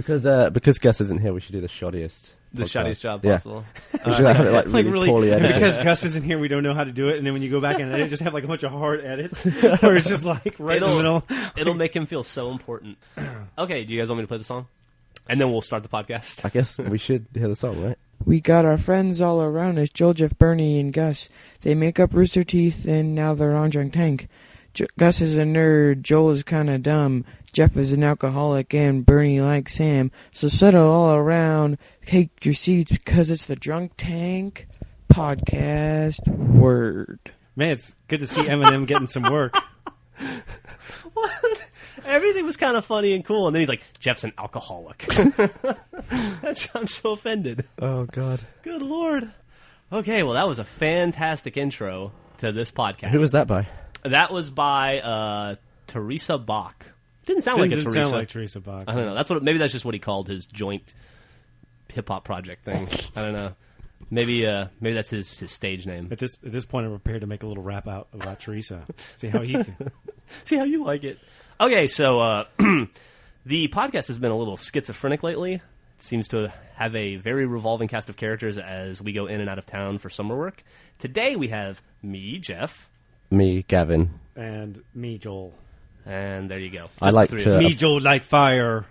Because Gus isn't here, we should do the shoddiest. The podcast. shoddiest job possible. We should have it really poorly edited. Because Gus isn't here, we don't know how to do it, and then when you go back and edit, just have like a bunch of hard edits, where it's just like right in the middle. It'll make him feel so important. Okay, do you guys want me to play the song? And then we'll start the podcast. I guess we should hear the song, right? We got our friends all around us, Joel, Geoff, Bernie, and Gus. They make up Rooster Teeth, and now they're on Drunk Tank. Gus is a nerd, Joel is kinda dumb, Geoff is an alcoholic, and Bernie likes Sam. So settle all around, take your seats, because it's the Drunk Tank podcast word. Man, it's good to see Eminem getting some work. What? Everything was kind of funny and cool, and then he's like, Jeff's an alcoholic. I'm so offended. Oh, God. Good Lord. Okay, well, that was a fantastic intro to this podcast. Who was that by? That was by Teresa Bach. Didn't sound like a Teresa. Sound like Teresa Bach. I don't know. Maybe that's just what he called his joint hip-hop project thing. I don't know. Maybe that's his stage name. At this point, I'm prepared to make a little rap out about Teresa. See how he See how you like it. Okay, so the podcast has been a little schizophrenic lately. It seems to have a very revolving cast of characters as we go in and out of town for summer work. Today we have me, Geoff. Me, Gavin. And me, Joel. And there you go. Just I like the three to... of us. Me, Joel, like fire.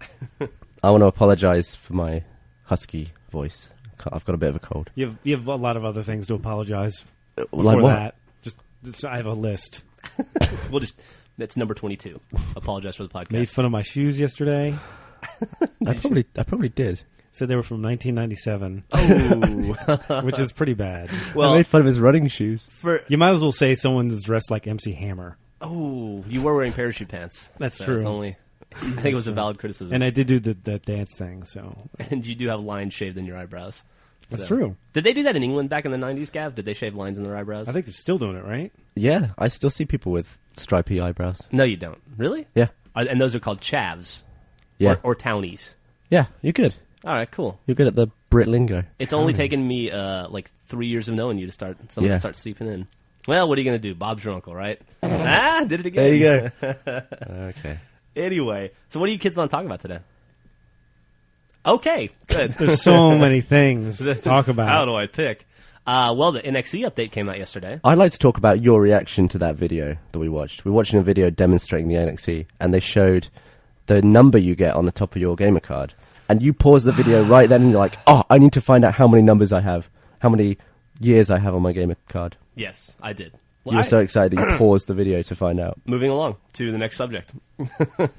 I want to apologize for my husky voice. I've got a bit of a cold. You have a lot of other things to apologize for Like what? that. I have a list. That's number 22. Apologize for the podcast. Made fun of my shoes yesterday. I probably did. Said they were from 1997. Oh. Which is pretty bad. I made fun of his running shoes. You might as well say someone's dressed like MC Hammer. Oh, you were wearing parachute pants. That's so true. It's only, I think it was a valid criticism. And I did do the dance thing, so. And you do have lines shaved in your eyebrows. That's true. Did they do that in England back in the 90s, Gav? Did they shave lines in their eyebrows? I think they're still doing it, right? Yeah, I still see people with stripy eyebrows. No, you don't. Really? Yeah. And those are called chavs. Yeah. Or townies. Yeah, you're good. All right, cool. You're good at the Brit lingo. It's only taken me like 3 years of knowing you to start seeping in. Well, what are you going to do? Bob's your uncle, right? Did it again. There you go. Okay. Anyway, so what do you kids want to talk about today? Okay, good. There's so many things to talk about. How do I pick? Well, the NXE update came out yesterday. I'd like to talk about your reaction to that video that we watched. We were watching a video demonstrating the NXE, and they showed the number you get on the top of your gamer card. And you paused the video right then, and you're like, oh, I need to find out how many numbers I have, how many years I have on my gamer card. Yes, I did. You were so excited that you paused the video to find out. Moving along to the next subject. Do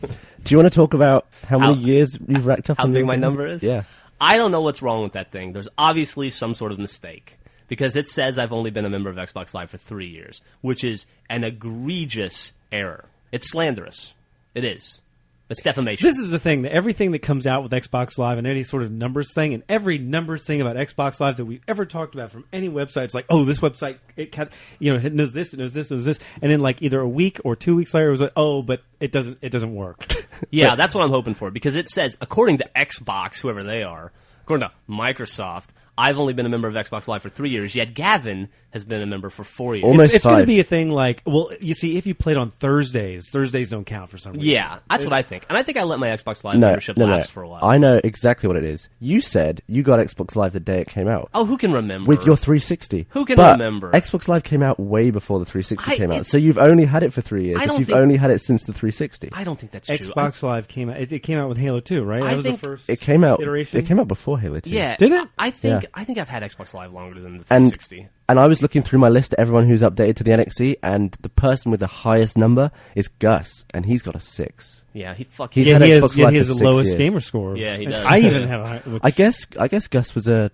you want to talk about how many years you've racked up? How big my number is? Yeah. I don't know what's wrong with that thing. There's obviously some sort of mistake. Because it says I've only been a member of Xbox Live for 3 years, which is an egregious error. It's slanderous. It is. It's defamation. This is the thing, that everything that comes out with Xbox Live and any sort of numbers thing, and every numbers thing about Xbox Live that we've ever talked about from any website, it's like, oh, this website, it knows this, it knows this, it knows this, and then like either a week or 2 weeks later, it was like, oh, but it doesn't work. Yeah, that's what I'm hoping for, because it says, according to Xbox, whoever they are, according to Microsoft, I've only been a member of Xbox Live for 3 years, yet Gavin has been a member for 4 years. Almost it's going to 5. be a thing like, well, you see, if you played on Thursdays don't count for some reason. Yeah, that's what I think. And I think I let my Xbox Live membership lapse for a while. I know exactly what it is. You said you got Xbox Live the day it came out. Oh, who can remember? With your 360. Who can but remember? Xbox Live came out way before the 360 came out. So you've only had it for 3 years. If you've only had it since the 360. I don't think that's true. Xbox Live came out. It came out with Halo 2, right? That was the first it came out. iteration. It came out before Halo 2. Yeah. Did it? I think I've had Xbox Live longer than the 360. And I was looking through my list of everyone who's updated to the NXE, and the person with the highest number is Gus, and he's got a 6. Yeah, he Had he Xbox Live has for the 6 lowest years. gamer score. Yeah, he does. I even have a which, I guess Gus was a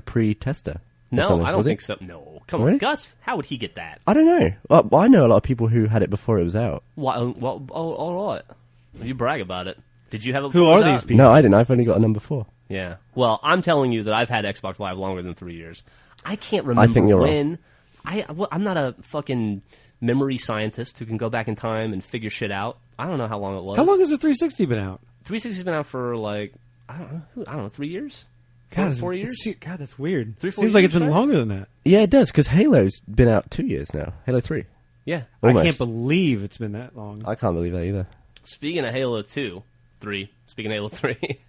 pre-tester. No, I don't was he? think so. No, come on, Really? Gus. How would he get that? I don't know. Well, I know a lot of people who had it before it was out. Well, all right. You brag about it. Did you have it? Who before it are was these out? people? No, I didn't. I've only got a number 4. Yeah. Well, I'm telling you that I've had Xbox Live longer than 3 years. I can't remember I think you're when. I'm not a fucking memory scientist who can go back in time and figure shit out. I don't know how long it was. How long has the 360 been out? 360's been out for like I don't know 3 years. God, 4 years. God, that's weird. 3-4 Seems like years, it's been right? longer than that. Yeah, it does, because Halo's been out 2 years now. Halo 3. Yeah. Almost. I can't believe it's been that long. I can't believe that either. Speaking of Halo 2, 3. Speaking of Halo 3,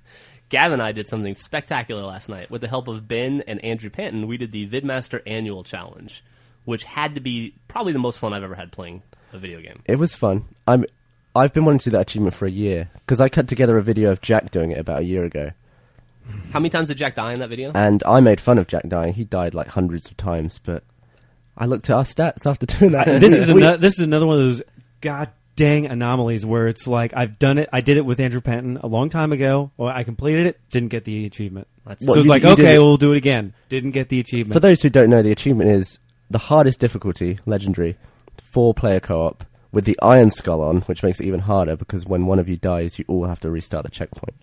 Gavin and I did something spectacular last night. With the help of Ben and Andrew Panton, we did the VidMaster Annual Challenge, which had to be probably the most fun I've ever had playing a video game. It was fun. I've been wanting to do that achievement for a year, because I cut together a video of Jack doing it about a year ago. How many times did Jack die in that video? And I made fun of Jack dying. He died like hundreds of times, but I looked at our stats after doing that. This is another one of those god dang anomalies where it's like, I've done it. I did it with Andrew Panton a long time ago. Well, I completed it, didn't get the achievement. So it's like, okay, we'll do it again. Didn't get the achievement. For those who don't know, the achievement is the hardest difficulty, legendary, 4-player co-op, with the Iron Skull on, which makes it even harder because when one of you dies, you all have to restart the checkpoint.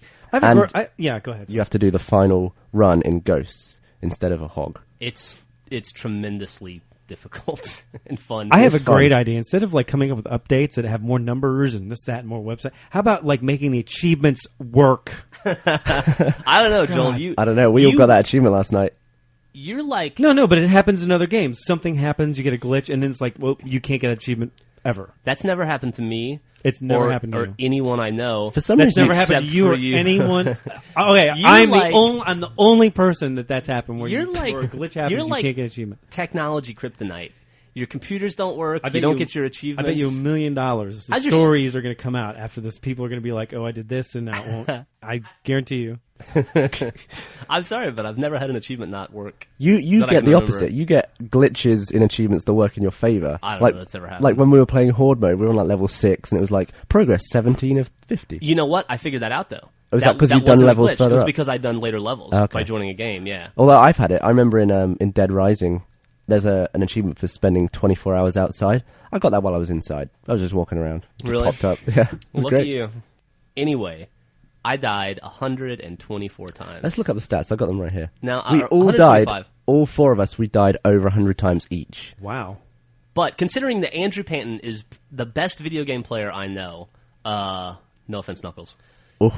Yeah, go ahead. You have to do the final run in Ghosts instead of a hog. It's tremendously difficult and fun. I have a great idea. Instead of like coming up with updates that have more numbers and this, that, and more website, how about like making the achievements work? I don't know, Joel. I don't know. We all got that achievement last night. You're like... No, but it happens in other games. Something happens, you get a glitch, and then it's like, well, you can't get an achievement ever. That's never happened to me. It's never happened to or you. anyone I know. For some That's reason, never happened to you or anyone. Okay, I'm the only person that's happened where You're like, where a glitch happens, you're you like can't get an achievement. Technology kryptonite. Your computers don't work. You don't get your achievements. I bet you $1 million. The stories are going to come out after this. People are going to be like, "Oh, I did this, and that won't." I guarantee you. I'm sorry, but I've never had an achievement not work. You get the opposite. You get glitches in achievements that work in your favor. I don't know if that's ever happened. Like when we were playing Horde mode, we were on like level 6, and it was like progress 17 of 50. You know what? I figured that out though. Oh, is that because you've done wasn't a levels glitch. further It was up? because I'd done later levels by joining a game. Yeah. Although I've had it. I remember in Dead Rising, there's an achievement for spending 24 hours outside. I got that while I was inside. I was just walking around. Just Really? popped up. Yeah. It was Look great. at you. Anyway, I died 124 times. Let's look up the stats. I got them right here. Now, we all died. 125. All 4 of us, we died over 100 times each. Wow. But considering that Andrew Panton is the best video game player I know, no offense, Knuckles. Oh,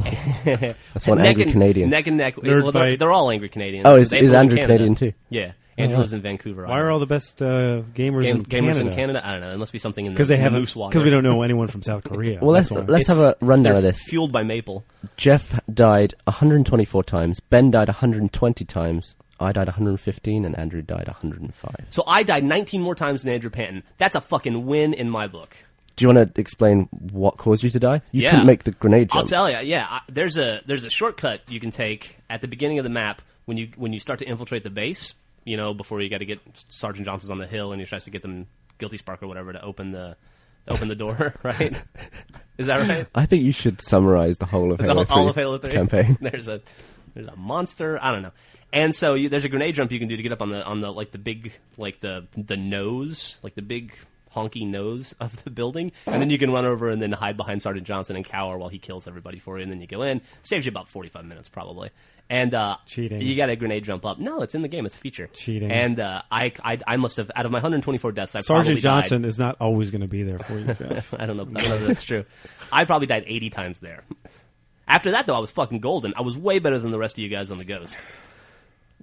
that's one angry Canadian. Neck and neck. Nerd Well, fight. they're all angry Canadians. Oh, is They live in Andrew Canada. Canadian too? Yeah. Andrew lives in Vancouver. Why are all the best gamers in gamers Canada? in Canada? I don't know. It must be something in Because the they haven't. loose water. Because we don't know anyone from South Korea. Well, let's have a rundown They're of this. Fueled by maple. Jeff died 124 times. Ben died 120 times. I died 115, and Andrew died 105. So I died 19 more times than Andrew Panton. That's a fucking win in my book. Do you want to explain what caused you to die? You Yeah. couldn't make the grenade jump. I'll tell you. Yeah, there's a shortcut you can take at the beginning of the map when you start to infiltrate the base. You know, before you got to get Sergeant Johnson's on the hill, and you try to get them Guilty Spark or whatever to open the door. Right? Is that right? I think you should summarize the whole of Halo 3 all of Halo 3 campaign. There's a monster. I don't know. And so there's a grenade jump you can do to get up on the like the big like the nose, like the big honky nose of the building, and then you can run over and then hide behind Sergeant Johnson and cower while he kills everybody for you, and then you go in. Saves you about 45 minutes probably. And cheating. You got a grenade jump up. No, it's in the game. It's a feature. Cheating. And I must have, out of my 124 deaths, I Sergeant probably Johnson died. is not always going to be there for you, Jeff. I don't know if that's true. I probably died 80 times there. After that, though, I was fucking golden. I was way better than the rest of you guys on the Ghost.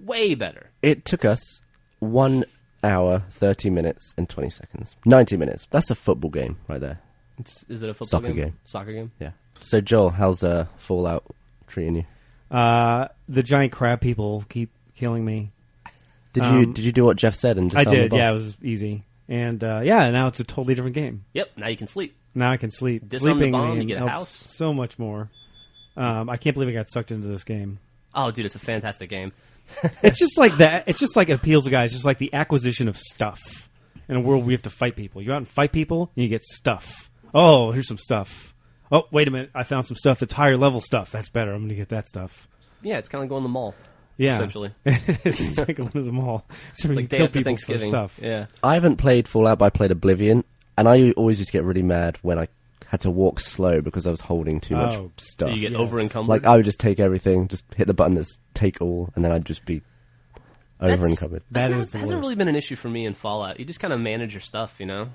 Way better. It took us 1 hour, 30 minutes, and 20 seconds. 90 minutes. That's a football game right there. Is it a football Soccer game. Soccer game? Yeah. So, Joel, how's Fallout treating you? The giant crab people keep killing me. Did you do what Jeff said and just I sound the did. bomb? Yeah, it was easy. And now it's a totally different game. Yep, now you can sleep. Now I can sleep. Disarm the Sleeping bomb, in the you game get a helps house. so much more. I can't believe I got sucked into this game. Oh, dude, it's a fantastic game. It's just like that. It's just like it appeals to guys. Just like the acquisition of stuff in a world where we have to fight people. You go out and fight people, and you get stuff. Oh, here's some stuff. Oh, wait a minute. I found some stuff that's higher level stuff. That's better. I'm going to get that stuff. Yeah, it's kind of going to the mall. Yeah, Essentially. it's like going to the mall. So It's you like day kill after people for Thanksgiving. stuff. Yeah. I haven't played Fallout, but I played Oblivion, and I always used to get really mad when I had to walk slow because I was holding too much stuff. You get Yes. over encumbered. Like, I would just take everything, just hit the button that's take all, and then I'd just be over encumbered. That That is the hasn't worst. really been an issue for me in Fallout. You just kind of manage your stuff, you know?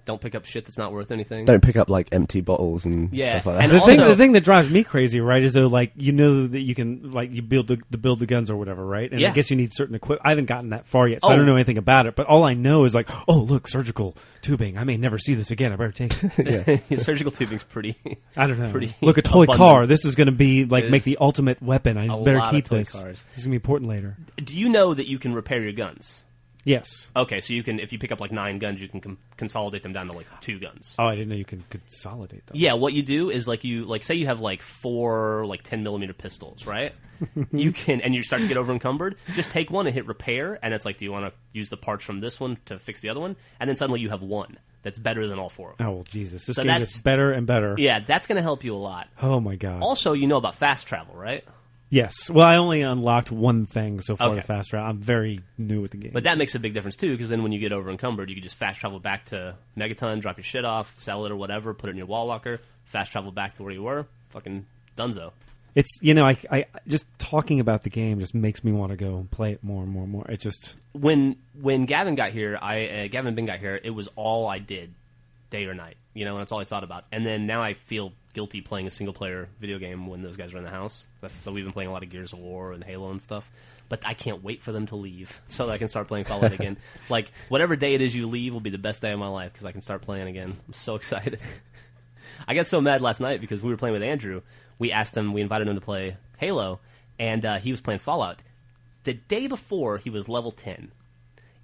Don't pick up shit that's not worth anything. Don't pick up like empty bottles and Yeah. stuff like that. And The thing that drives me crazy, right, is though, like, you know that you can, like, you build the guns or whatever, right? And Yeah. I guess you need certain equipment. I haven't gotten that far yet, so I Oh. don't know anything about it. But all I know is like, oh, look, surgical tubing. I may never see this again. I better take it. Surgical tubing's pretty. I don't know. Pretty Look, a toy abundant. car. This is going to be like It make is the ultimate weapon. I a better lot keep of toy this. cars. This is going to be important later. Do you know that you can repair your guns? Yes. Okay, so you can, if you pick up like 9 guns, you can consolidate them down to like 2 guns. Oh, I didn't know you can consolidate them. Yeah, what you do is like say you have like 4 like 10mm pistols, right? You can, and you start to get over encumbered. Just take one and hit repair, and it's like, do you want to use the parts from this one to fix the other one? And then suddenly you have one that's better than all 4 of them. Oh, well, Jesus. This So game that's- gets better and better. Yeah, that's going to help you a lot. Oh, my God. Also, you know about fast travel, right? Yes. Well, I only unlocked one thing so far, Okay. the fast route. I'm very new with the game. But that makes a big difference too, because then when you get over encumbered, you can just fast travel back to Megaton, drop your shit off, sell it or whatever, put it in your wall locker, fast travel back to where you were. Fucking dunzo. It's, you know, I just talking about the game just makes me want to go and play it more and more and more. It just... When Gavin got here, Gavin and Ben got here, it was all I did, day or night. You know, and that's all I thought about. And then now I feel guilty playing a single-player video game when those guys are in the house. So we've been playing a lot of Gears of War and Halo and stuff. But I can't wait for them to leave so that I can start playing Fallout again. Like, whatever day it is you leave will be the best day of my life because I can start playing again. I'm so excited. I got so mad last night because we were playing with Andrew. We invited him to play Halo, and he was playing Fallout. The day before, he was level 10.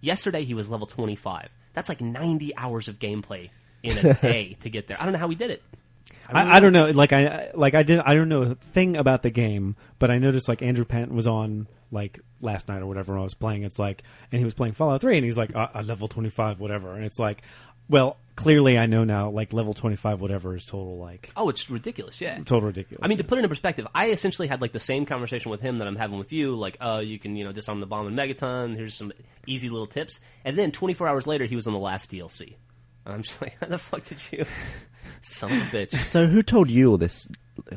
Yesterday, he was level 25. That's like 90 hours of gameplay in a day to get there. I don't know how he did it. I don't know. I don't know a thing about the game, but I noticed like Andrew Pant was on like last night or whatever when I was playing. It's like, and he was playing Fallout 3, and he's like, level 25, whatever. And it's like, well, clearly I know now, like level 25, whatever is total like. Oh, it's ridiculous, yeah. Total ridiculous. I mean, to put it in perspective, I essentially had like the same conversation with him that I'm having with you. Like, you can, disarm the bomb in Megaton. Here's some easy little tips. And then 24 hours later, he was on the last DLC. And I'm just like, how the fuck did you... Son of a bitch. So who told you all this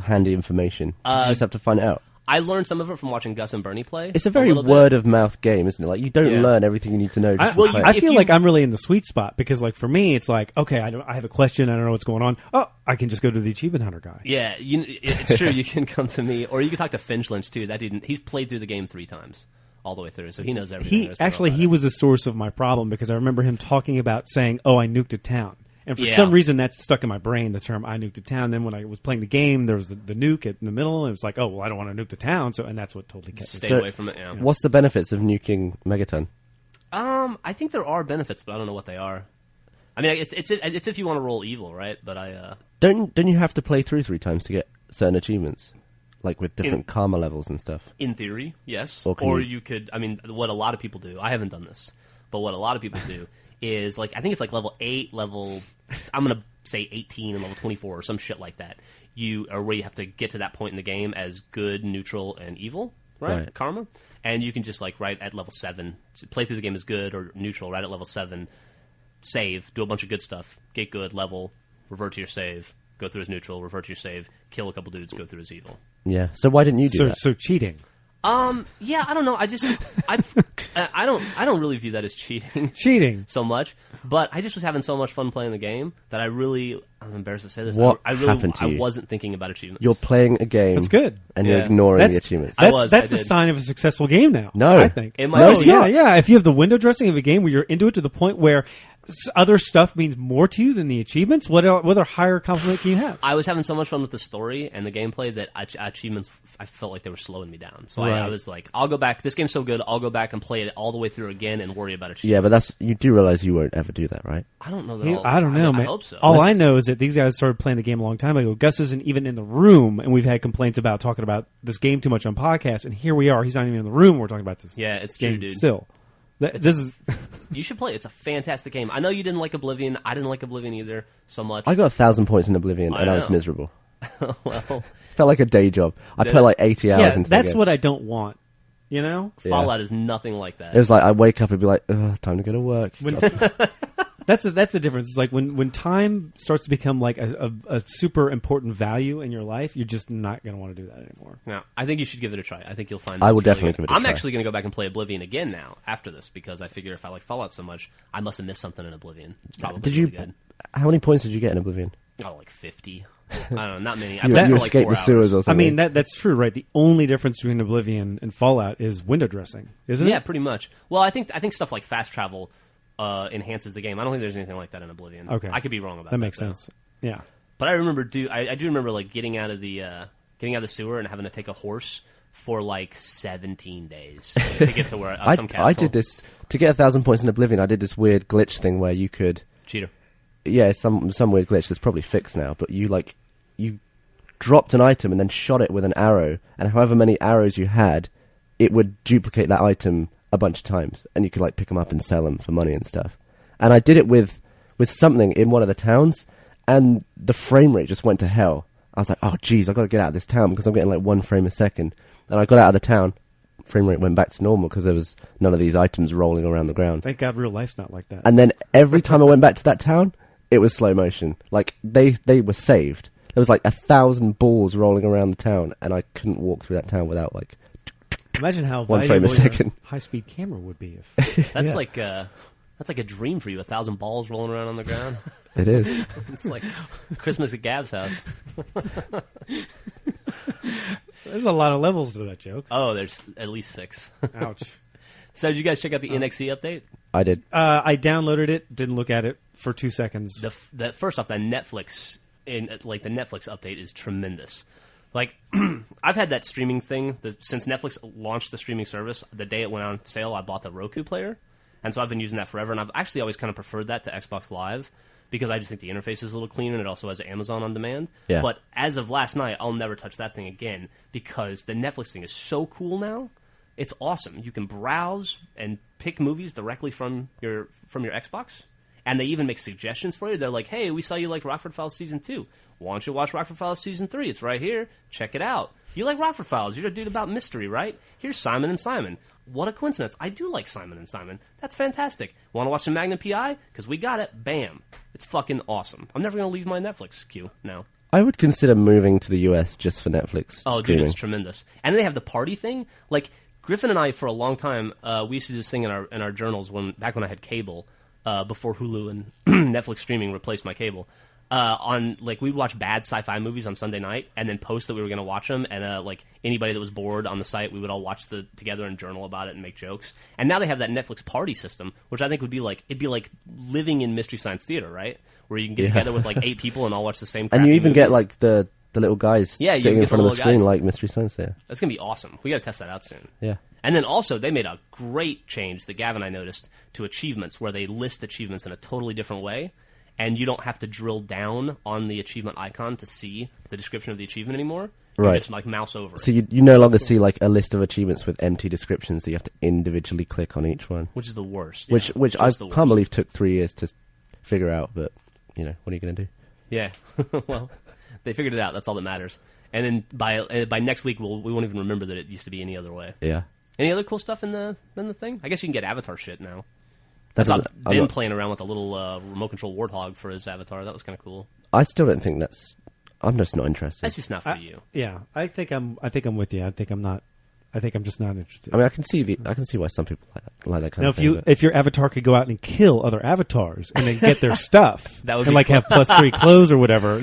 handy information? Did you just have to find it out? I learned some of it from watching Gus and Bernie play. It's a very little bit. word-of-mouth game, isn't it? Like, you don't Yeah. learn everything you need to know. Just well, from you- playing. I feel you- like I'm really in the sweet spot because, like, for me, it's like, okay, I have a question, I don't know what's going on. Oh, I can just go to the achievement hunter guy. Yeah, it's true. You can come to me, or you can talk to Finch Lynch too. He's played through the game 3 times, all the way through, so he knows everything. there is to know about He it. was the source of my problem because I remember him talking about saying, "Oh, I nuked a town," and for Yeah. some reason that's stuck in my brain. The term "I nuked a town." Then when I was playing the game, there was the nuke in the middle, and it was like, "Oh, well, I don't want to nuke the town," and that's what totally kept me. Stay So- away from it. Yeah. What's the benefits of nuking Megaton? I think there are benefits, but I don't know what they are. I mean, it's if you want to roll evil, right? But Don't you have to play through 3 times to get certain achievements, like with different karma levels and stuff? in theory, yes. Or can Or you- you could. I mean, what a lot of people do. I haven't done this, but what a lot of people do is like I think it's like level 8, I'm gonna say 18 and level 24 or some shit like that. Where you have to get to that point in the game as good, neutral, and evil, right? Karma, and you can just like right at level 7 play through the game as good or neutral. Right at level 7, save, do a bunch of good stuff, get good, level, revert to your save, go through as neutral, revert to your save, kill a couple dudes, go through as evil. Yeah. So why didn't you do that? So cheating. Yeah, I don't know. I don't really view that as cheating. Cheating. So much, but I just was having so much fun playing the game that I'm embarrassed to say this. What I really happened to you? wasn't thinking about achievements. You're playing a game. That's good. And you're Yeah. ignoring the achievements. That's I a did. sign of a successful game now. No. I think. It might No, be. yeah, yeah. If you have the window dressing of a game where you're into it to the point where other stuff means more to you than the achievements, what other higher compliment can you have? I was having so much fun with the story and the gameplay that achievements, I felt like they were slowing me down. So I Right. was like, I'll go back. This game's so good, I'll go back and play it all the way through again and worry about achievements. Yeah, but you do realize you won't ever do that, right? I don't know that. I don't know, man. I hope so. All I know is that these guys started playing the game a long time ago. Gus isn't even in the room, and we've had complaints about talking about this game too much on podcasts. And here we are; he's not even in the room. We're talking about this. Yeah, it's true, game dude. Still, this is You should play it. It's a fantastic game. I know you didn't like Oblivion. I didn't like Oblivion either so much. I got 1,000 points in Oblivion, I and I was know. miserable. Well, Felt like a day job. I Yeah. put like 80 hours yeah. into That's the game. what I don't want. You know, Fallout is nothing like that. It was like I wake up and be like, ugh, time to go to work. when, that's the difference. It's like when time starts to become like a super important value in your life, you're just not going to want to do that anymore. No, I think you should give it a try. I think you'll find. I it's will really definitely good. give it a I'm try. actually going to go back and play Oblivion again now after this because I figure if I like Fallout so much, I must have missed something in Oblivion. It's probably Did you really good. How many points did you get in Oblivion? Oh, like 50. I don't know, not many. I You, played you for like escaped 4 the sewers hours. or something. I mean, that's true, right? The only difference between Oblivion and Fallout is window dressing, isn't Yeah, it? pretty much. Well, I think stuff like fast travel enhances the game. I don't think there's anything like that in Oblivion. Okay. I could be wrong about That that. makes sense. Yeah. But I remember, I do remember like getting out of the sewer and having to take a horse for like 17 days to get to where some castle. I did this to get 1,000 points in Oblivion. I did this weird glitch thing where you could, Cheater. yeah, some weird glitch that's probably fixed now. But you dropped an item and then shot it with an arrow, and however many arrows you had, it would duplicate that item a bunch of times, and you could like pick them up and sell them for money and stuff. And I did it with something in one of the towns, and the frame rate just went to hell. I was like, oh geez, I've got to get out of this town because I'm getting like 1 frame a second. And I got out of the town, frame rate went back to normal because there was none of these items rolling around the ground. Thank God real life's not like that. And then every time I went back to that town, it was slow motion. Like they were saved. There was like 1,000 balls rolling around the town, and I couldn't walk through that town without like Imagine how 1 frame a valuable your second. high-speed camera would be. If That's Yeah. like a dream for you. 1,000 balls rolling around on the ground. It is. It's like Christmas at Gav's house. There's a lot of levels to that joke. Oh, there's at least 6. Ouch. So did you guys check out the NXE update? I did. I downloaded it, didn't look at it for 2 seconds. The first off, the Netflix update is tremendous. Like, I've had that streaming thing since Netflix launched the streaming service. The day it went on sale, I bought the Roku player, and so I've been using that forever. And I've actually always kind of preferred that to Xbox Live because I just think the interface is a little cleaner, and it also has Amazon on demand. Yeah. But as of last night, I'll never touch that thing again because the Netflix thing is so cool now. It's awesome. You can browse and pick movies directly from your Xbox. And they even make suggestions for you. They're like, hey, we saw you like Rockford Files Season 2. Why don't you watch Rockford Files Season 3? It's right here. Check it out. You like Rockford Files. You're a dude about mystery, right? Here's Simon and Simon. What a coincidence. I do like Simon and Simon. That's fantastic. Want to watch some Magnum P.I.? Because we got it. Bam. It's fucking awesome. I'm never going to leave my Netflix queue now. I would consider moving to the US just for Netflix Oh, streaming. dude, it's tremendous. And they have the party thing. Like, Griffin and I, for a long time, we used to do this thing in our journals back when I had cable, before Hulu and Netflix streaming replaced my cable. We'd watch bad sci-fi movies on Sunday night and then post that we were going to watch them. And like anybody that was bored on the site, we would all watch together and journal about it and make jokes. And now they have that Netflix party system, which I think it'd be like living in Mystery Science Theater, right? Where you can get together with like 8 people and all watch the same. And you even movies. get like the little guys Yeah, you sitting in get front the of the little screen guys. like Mystery Science Theater. That's gonna be awesome. We got to test that out soon. Yeah. And then also, they made a great change that Gavin and I noticed to achievements, where they list achievements in a totally different way, and you don't have to drill down on the achievement icon to see the description of the achievement anymore. You Right. just like mouse over So it, you no longer see like a list of achievements with empty descriptions that you have to individually click on each one. which is the worst. Which I Just the can't worst. believe took 3 years to figure out, but what are you going to do? Yeah. Well, they figured it out. That's all that matters. And then by next week, we won't even remember that it used to be any other way. Yeah. Any other cool stuff in the thing? I guess you can get avatar shit now. That I saw doesn't- I'm Ben not- playing around with a little remote control warthog for his avatar. That was kind of cool. I still don't think I'm just not interested. That's just not for you. Yeah, I think I'm with you. I think I'm just not interested. I mean, I can see why some people like that kind Now, of thing. but- if your avatar could go out and kill other avatars and then get their stuff, That would and be like have +3 clothes or whatever.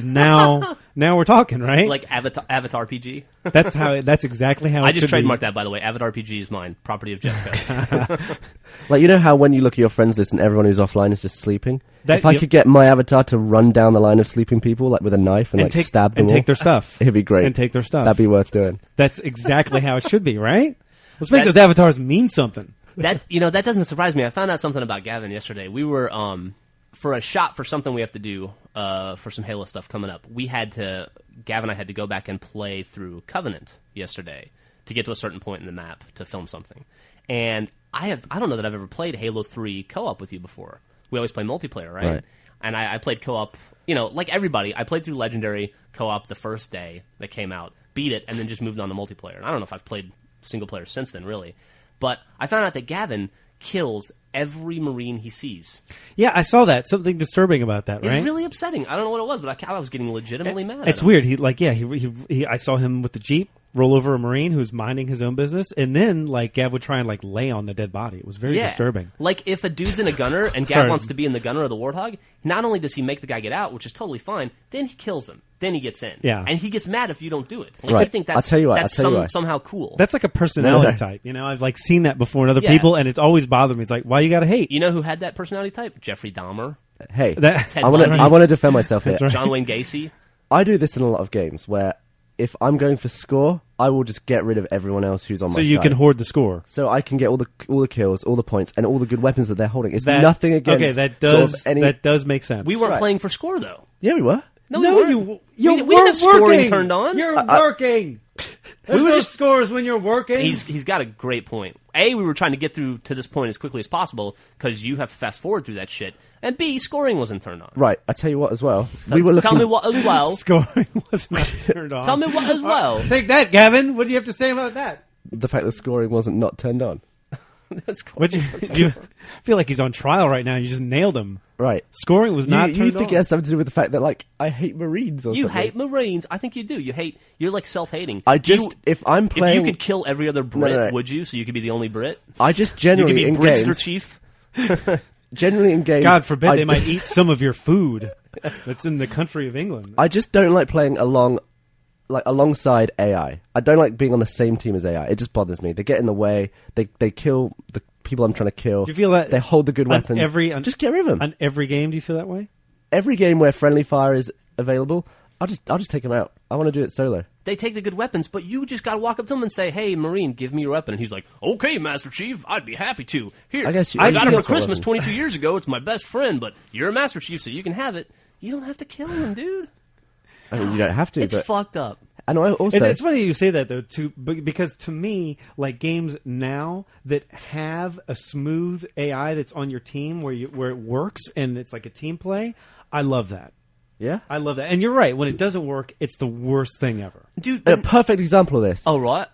Now we're talking, right? Like Avatar PG. That's exactly how I it just should be. trademarked that, by the way. Avatar PG is mine. Property of Geoff. Like, you know how when you look at your friends list and everyone who's offline is just sleeping? That- If I yep. could get my avatar to run down the line of sleeping people, like with a knife and, like take, stab them and all, take their stuff. it'd be great. And take their stuff. That'd be worth doing. That's exactly how it should be, right? Let's make That- those avatars mean something. that doesn't surprise me. I found out something about Gavin yesterday. We were for a shot for something we have to do for some Halo stuff coming up. Gavin and I had to go back and play through Covenant yesterday to get to a certain point in the map to film something. And I don't know that I've ever played Halo 3 co-op with you before. We always play multiplayer, right? Right. And I played co-op, like everybody. I played through Legendary co-op the first day that came out, beat it, and then just moved on to multiplayer. And I don't know if I've played single player since then, really. But I found out that Gavin kills every Marine he sees. Yeah, I saw that. Something disturbing about that, right? It's really upsetting. I don't know what it was, but I was getting legitimately mad. It's at him. weird. I saw him with the Jeep, roll over a Marine who's minding his own business, and then like Gav would try and like lay on the dead body. It was very disturbing. Like if a dude's in a gunner and Gav wants to be in the gunner of the Warthog, not only does he make the guy get out, which is totally fine, then he kills him. Then he gets in. Yeah. And he gets mad if you don't do it. Like, Right. I think that's, I'll tell you what, that's I'll tell you what. somehow cool. That's like a personality No. type. You know, I've like seen that before in other Yeah. people, and it's always bothered me. It's like, why you gotta hate? You know who had that personality type? Jeffrey Dahmer. Hey, That- Ted I want Bundy. to defend myself here. That's right. John Wayne Gacy. I do this in a lot of games where if I'm going for score, I will just get rid of everyone else who's on my so side. you can hoard the score. So I can get all the kills, all the points, and all the good weapons that they're holding. It's That- nothing against Okay, that sort does of any. that does make sense. We weren't Right. playing for score, though. Yeah, we were. No, No, we weren't. you we didn't have scoring working. turned on. You're working. There's We were no just- scores when you're working. He's got a great point. A, we were trying to get through to this point as quickly as possible because you have to fast forward through that shit. And B, scoring wasn't turned on. Right. I tell you what, as well. We were Tell looking. me what as well. Scoring was not turned on. Tell me what as well. Take that, Gavin. What do you have to say about that? The fact that scoring wasn't not turned on. That's cool. What you I feel like he's on trial right now. You just nailed him. Right. Scoring was not You turned think on. it has something to do with the fact that like I hate Marines or You something? hate Marines. I think you do. You're like self-hating. I just if I'm If playing, you could kill every other Brit, No. would you? So you could be the only Brit? I just You generally could be in Britster games. Chief? Generally in games. God forbid I- they might eat some of your food that's in the country of England. I just don't like playing alongside AI. I don't like being on the same team as AI. It just bothers me. They get in the way. They kill the people I'm trying to kill. Do you feel that they hold the good on weapons? Just get rid of them. On every game, do you feel that way? Every game where friendly fire is available, I'll just take them out. I want to do it solo. They take the good weapons, but you just got to walk up to him and say, "Hey, Marine, give me your weapon." And he's like, "Okay, Master Chief, I'd be happy to. Here, I guess you- I got it you for got Christmas weapons. 22 years ago. It's my best friend, but you're a Master Chief, so you can have it. You don't have to kill him, dude. I mean, you don't have to. It's but fucked up." and I also It's funny you say that though, too, because to me, like games now that have a smooth AI that's on your team where it works and it's like a team play, I love that. yeah. I love that. And you're right. When it doesn't work, it's the worst thing ever. Dude, A perfect example of this. oh, right?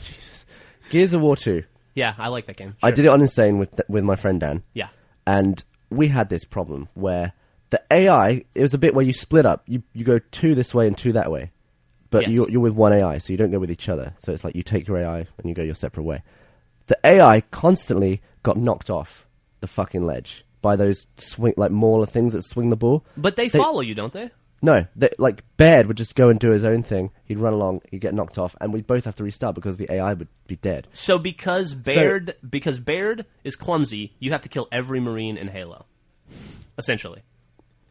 Jesus. Gears of War 2. Yeah, I like that game. I did it on Insane with my friend Dan. Yeah. And we had this problem where the AI, it was a bit where you split up. You go two this way and two that way. But Yes. you're with one AI, so you don't go with each other. So it's like you take your AI and you go your separate way. The AI constantly got knocked off the fucking ledge by those mauler things that swing the ball. But they follow you, don't they? No, like Baird would just go and do his own thing. He'd run along, he'd get knocked off, and we'd both have to restart because the AI would be dead. So because Baird is clumsy, you have to kill every Marine in Halo, essentially.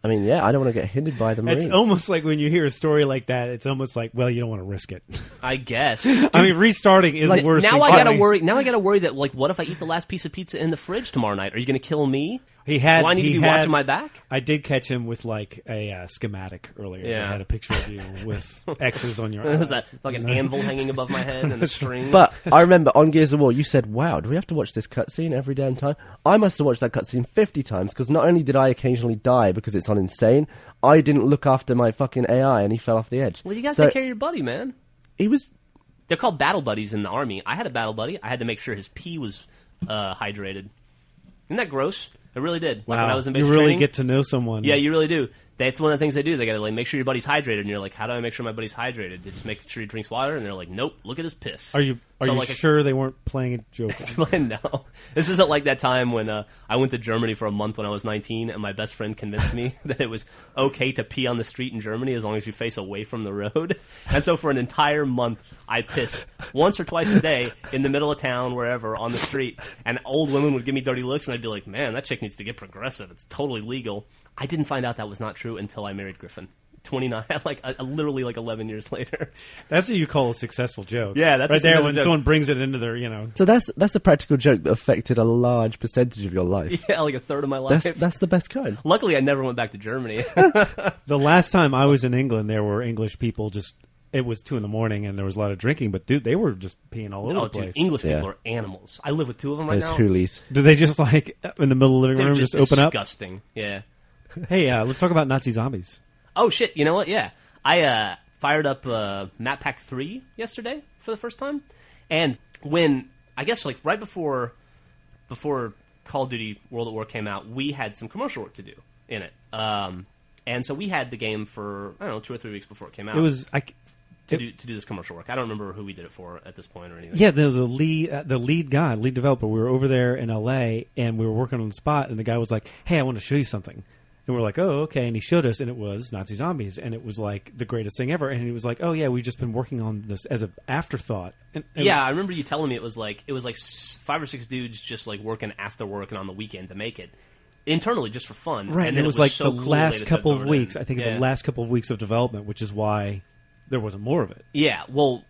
I mean, yeah, I don't want to get hindered by the Marines. It's almost like when you hear a story like that, it's almost like, well, you don't want to risk it. I guess. I mean, restarting is Like, worse. now than I gotta killing. worry. Now I gotta worry that like, what if I eat the last piece of pizza in the fridge tomorrow night? Are you gonna kill me? He had. Do I need to he be had- watching my back? I did catch him with like a schematic earlier. Yeah. I had a picture of you with X's on your Was eyes. that like an anvil hanging above my head and a string? But I remember on Gears of War, you said, wow, do we have to watch this cutscene every damn time? I must have watched that cutscene 50 times, because not only did I occasionally die because it's on Insane, I didn't look after my fucking AI and he fell off the edge. Well, you gotta So take care of your buddy, man. He was... They're called battle buddies in the army. I had a battle buddy. I had to make sure his pee was hydrated. Isn't that gross? It really did. Like when I Wow, was in you basic really training. get to know someone. Yeah, you really do. That's one of the things they do. They gotta like make sure your buddy's hydrated, and you're like, how do I make sure my buddy's hydrated? They just make sure he drinks water, and they're like, nope, look at his piss. Are you So, like, sure they weren't playing a joke? No, this isn't like that time when I went to Germany for a month when I was 19, and my best friend convinced me that it was okay to pee on the street in Germany as long as you face away from the road. And so for an entire month, I pissed once or twice a day in the middle of town, wherever, on the street. And old women would give me dirty looks, and I'd be like, man, that chick needs to get progressive. It's totally legal. I didn't find out that was not true until I married Griffin. 29, literally 11 years later. That's what you call a successful joke. Yeah, that's a right there successful when joke. someone brings it into their, So that's a practical joke that affected a large percentage of your life. Yeah, like a third of my life. That's the best kind. Luckily, I never went back to Germany. The last time I was in England, there were English people just. It was 2 a.m. and there was a lot of drinking, but dude, they were just peeing all over Oh, the place. dude, English people Yeah. are animals. I live with two of them right Those now. hoolies. Do they just like in the middle of the living They're room just just open up? disgusting. Yeah. Hey, let's talk about Nazi zombies. Oh shit! You know what? Yeah, I fired up Map Pack 3 yesterday for the first time, and when I guess like right before Call of Duty World at War came out, we had some commercial work to do in it, and so we had the game for I don't know 2 or 3 weeks before it came out. It was to do this commercial work. I don't remember who we did it for at this point or anything. Yeah, there was the lead guy, lead developer. We were over there in L.A. and we were working on the spot, and the guy was like, "Hey, I want to show you something." And we're like, "Oh, okay." And he showed us, and it was Nazi zombies, and it was like the greatest thing ever. And he was like, "Oh yeah, we've just been working on this as an afterthought." And I remember you telling me it was like 5 or 6 dudes just like working after work and on the weekend to make it internally just for fun. Right, and it was like so the cool last they couple decided to of throw it in. weeks. I think the last couple of weeks of development, which is why there wasn't more of it. Yeah, well,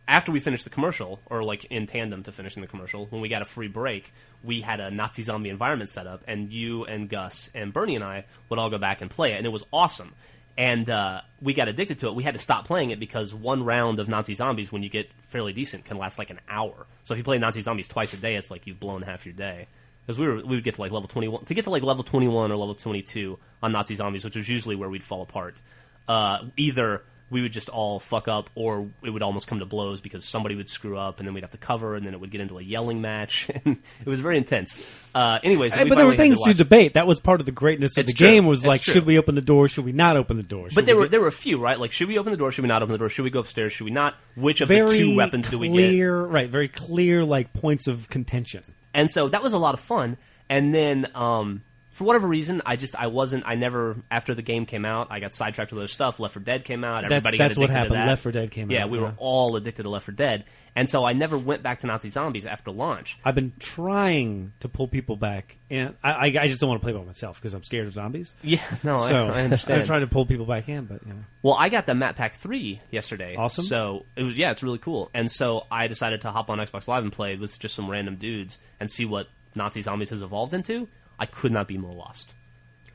after we finished the commercial, or like in tandem to finishing the commercial, when we got a free break, we had a Nazi zombie environment set up, and you and Gus and Bernie and I would all go back and play it, and it was awesome. And we got addicted to it. We had to stop playing it because one round of Nazi zombies, when you get fairly decent, can last like an hour. So if you play Nazi zombies twice a day, it's like you've blown half your day. Because we would get to like level 21. To get to like level 21 or level 22 on Nazi zombies, which was usually where we'd fall apart, either we would just all fuck up, or it would almost come to blows because somebody would screw up, and then we'd have to cover, and then it would get into a yelling match. And it was very intense. Anyways, but there were things to debate. That was part of the greatness of the game. Was like, should we open the door? Should we not open the door? But there were a few, right? Like, should we open the door? Should we not open the door? Should we go upstairs? Should we not? Which of the two weapons do we get? Right, very clear, like points of contention. And so that was a lot of fun. And then, for whatever reason, I never, after the game came out, I got sidetracked with other stuff. Left 4 Dead came out. Everybody got addicted what happened. to that. Left 4 Dead came out. Yeah, we were all addicted to Left 4 Dead. And so I never went back to Nazi Zombies after launch. I've been trying to pull people back, and I just don't want to play by myself because I'm scared of zombies. Yeah, no, so I understand. I'm trying to pull people back in, but Well, I got the Map Pack 3 yesterday. Awesome. So it's really cool. And so I decided to hop on Xbox Live and play with just some random dudes and see what Nazi Zombies has evolved into. I could not be more lost.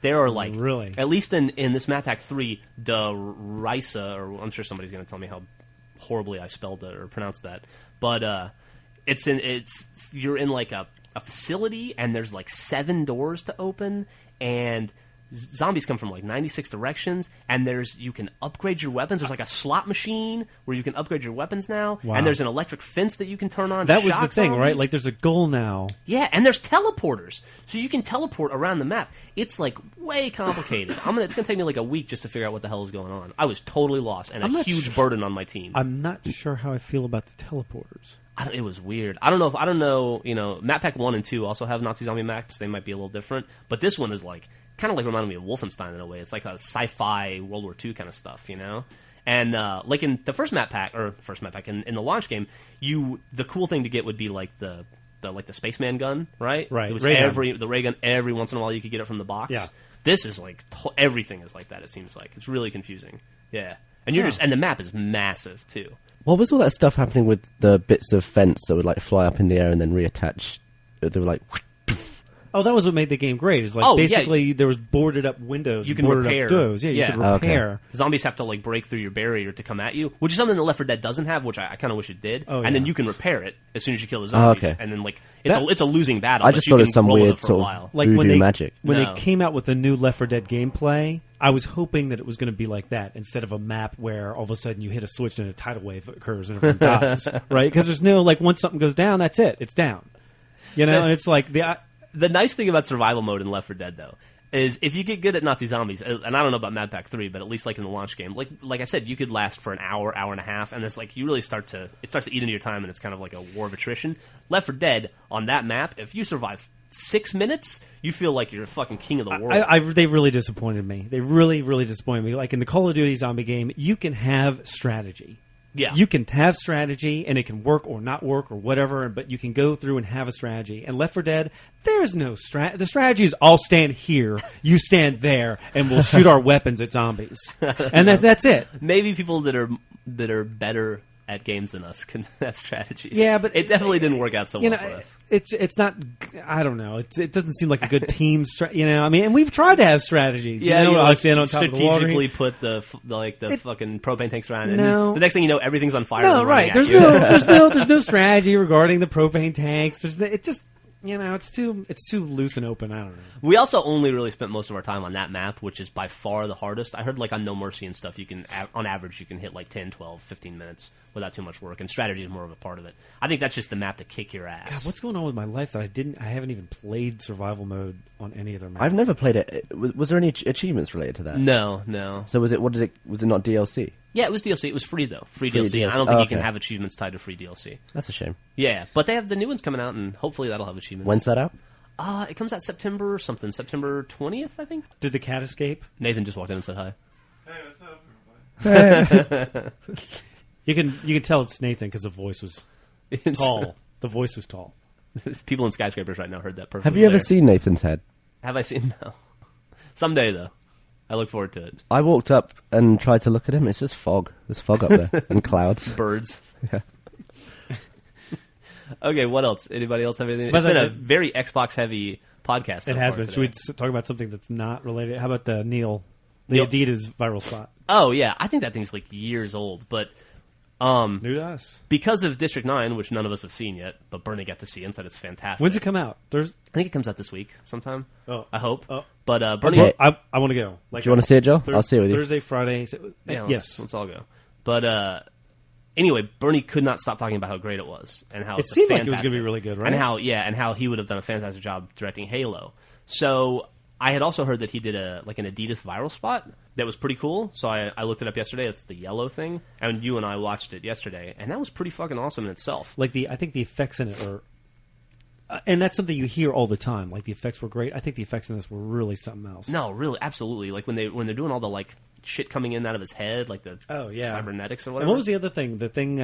There are like, really? At least in this Map Pack 3, the Risa, or I'm sure somebody's going to tell me how horribly I spelled it or pronounced that, but you're in like a facility, and there's like 7 doors to open, and zombies come from like 96 directions, and you can upgrade your weapons. There's like a slot machine where you can upgrade your weapons now, Wow. and there's an electric fence that you can turn on. That to was shock the thing, zombies. right? Like, there's a goal now. Yeah, and there's teleporters, so you can teleport around the map. It's like way complicated. It's gonna take me like a week just to figure out what the hell is going on. I was totally lost, and a huge burden on my team. I'm not sure how I feel about the teleporters. It was weird. I don't know. Map Pack 1 and 2 also have Nazi zombie maps. They might be a little different, but this one is like kind of like reminded me of Wolfenstein in a way. It's like a sci-fi World War II kind of stuff, And like in the first map pack in the launch game, the cool thing to get would be like the spaceman gun, right? Right. It was ray the ray gun. Every once in a while, you could get it from the box. Yeah. This is like everything is like that. It seems like it's really confusing. Yeah, and and the map is massive too. What was all that stuff happening with the bits of fence that would like fly up in the air and then reattach? They were like. Oh, that was what made the game great. It's like basically there was boarded up windows. You can boarded repair. Up doors. Yeah, you could repair. Okay. Zombies have to like break through your barrier to come at you, which is something that Left 4 Dead doesn't have, which I kind of wish it did. Oh, and then you can repair it as soon as you kill the zombies. Okay. And then like it's a losing battle. I just thought it was some weird for a sort while. of voodoo magic. When No. they came out with the new Left 4 Dead gameplay, I was hoping that it was going to be like that instead of a map where all of a sudden you hit a switch and a tidal wave occurs and everyone dies, right? Because there's no like once something goes down, that's it. It's down. And it's like The nice thing about survival mode in Left 4 Dead, though, is if you get good at Nazi zombies, and I don't know about Mad Pack 3, but at least like in the launch game, like I said, you could last for an hour and a half, and it's like you really starts to eat into your time, and it's kind of like a war of attrition. Left 4 Dead on that map, if you survive 6 minutes, you feel like you're a fucking king of the world. They really disappointed me. They really, really disappointed me. Like in the Call of Duty zombie game, you can have strategy. Yeah. You can have strategy, and it can work or not work or whatever, but you can go through and have a strategy. And Left 4 Dead, there's no strategy. The strategy is I'll stand here, you stand there, and we'll shoot our weapons at zombies. And that's it. Maybe people that are better at games than us can have strategies. Yeah, but it definitely didn't work out so well for us. It's not. I don't know. It doesn't seem like a good team. I mean, and we've tried to have strategies. Yeah, I stand on top of the water. Strategically put the fucking propane tanks around, and No. then the next thing you know, everything's on fire. No, and right. running at There's no strategy regarding the propane tanks. It just. It's too loose and open. I don't know. We also only really spent most of our time on that map, which is by far the hardest. I heard like on No Mercy and stuff, you can on average you can hit like 10, 12, 15 minutes without too much work, and strategy is more of a part of it. I think that's just the map to kick your ass. God, what's going on with my life that I haven't even played survival mode on any other map? I've never played it. Was there any achievements related to that? No. So was it not DLC? Yeah, it was DLC. It was free though, free Free DLC. And I DLC. don't think Oh, you can okay. have achievements tied to free DLC. That's a shame. Yeah, but they have the new ones coming out, and hopefully that'll have achievements. When's that out? It comes out September something, September 20th, I think. Did the cat escape? Nathan just walked in and said hi. Hey, what's up, everybody? You can tell it's Nathan because the voice was tall. The voice was tall. People in skyscrapers right now heard that perfectly. Have you ever there. seen Nathan's head? Have I seen? No. Someday though. I look forward to it. I walked up and tried to look at him. It's just fog. There's fog up there and clouds. Birds. Yeah. Okay, what else? Anybody else have anything? But It's been that- a very Xbox heavy podcast. So It has far been. Should we today. talk about something that's not related? How about the Neil. Adidas viral spot? Oh yeah, I think that thing's like years old, but New to us. because of District 9, which none of us have seen yet, but Bernie got to see and said it's fantastic. When's it come out? Thursday. I think it comes out this week sometime. Oh. I hope. Oh. But Bernie, Okay. I want to go. Like, Do you want to see it, Joel? I'll see it with you. Thursday, Friday. yeah, yes. let's all go. But anyway, Bernie could not stop talking about how great it was and how It it's seemed like it was fantastic- gonna be really good, right? And how he would have done a fantastic job directing Halo. So I had also heard that he did an Adidas viral spot that was pretty cool. So I looked it up yesterday. It's the yellow thing, and you and I watched it yesterday, and that was pretty fucking awesome in itself. Like I think the effects in it are, and that's something you hear all the time. Like the effects were great. I think the effects in this were really something else. No, really, absolutely. Like when they're doing all the like shit coming in and out of his head, like the Oh, yeah. cybernetics or And whatever. what was the other thing? The thing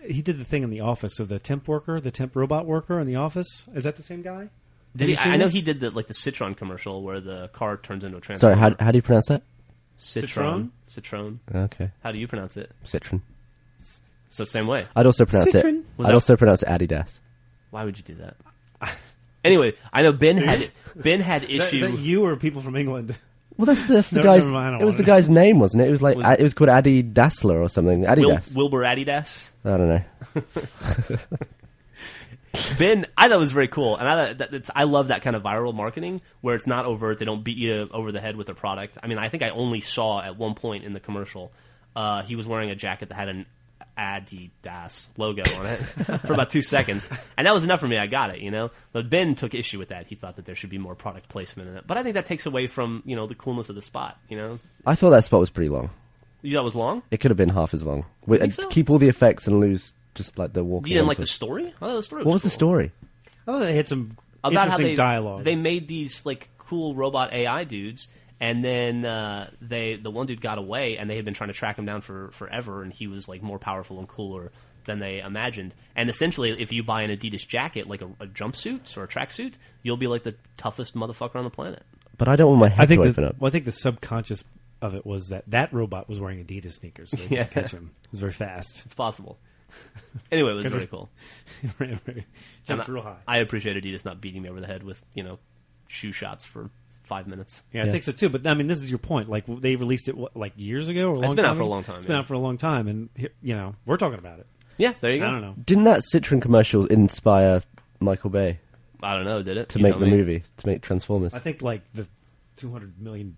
he did the thing in the office of the temp robot worker in the office. Is that the same guy? Did Have he, you seen I know this? he did the Citron commercial where the car turns into a Sorry, transformer. how do you pronounce that? Citron. Citron. Okay. How do you pronounce it? Citron. So same way. I'd also pronounce Citron. it. I'd also pronounce it Adidas. Why would you do that? Anyway, I know Ben had Is issue. that you or people from England? Well, that's the No, guy's. never mind, I don't It was the wanna know. guy's name, wasn't it? It was like Was- it was called Adi Dassler or something. Adidas. Wilbur Adidas. I don't know. Ben, I thought it was very cool, and I love that kind of viral marketing where it's not overt. They don't beat you over the head with their product. I mean, I think I only saw at one point in the commercial he was wearing a jacket that had an Adidas logo on it for about 2 seconds, and that was enough for me. I got it, you know. But Ben took issue with that. He thought that there should be more product placement in it. But I think that takes away from the coolness of the spot. You know, I thought that spot was pretty long. you thought it was long. It could have been half as long. think so? Keep all the effects and lose just like the walking. You didn't like onto the it. story? I thought the story. What was the cool. story? I thought they had some About how interesting dialogue. They made these like cool robot AI dudes, and then the one dude got away, and they had been trying to track him down for forever, and he was like more powerful and cooler than they imagined. And essentially, if you buy an Adidas jacket, like a jumpsuit or a tracksuit, you'll be like the toughest motherfucker on the planet. But I don't want my head I think to open up. well, I think the subconscious of it was that robot was wearing Adidas sneakers, so they Yeah. could catch him. It was very fast. It's possible. Anyway, it was very cool. Jumped And real high. I appreciate Adidas not beating me over the head with shoe shots for 5 minutes. Yeah, I Yeah. think so too. But I mean, this is your point. Like they released it like years ago, or a long It's been time out for a ago? long time, It's been yeah. out for a long time, and we're talking about it. Yeah, there you go. I don't know. Didn't that Citroen commercial inspire Michael Bay I don't know. Did it to You make tell the me. movie, to make Transformers? I think like the $200 million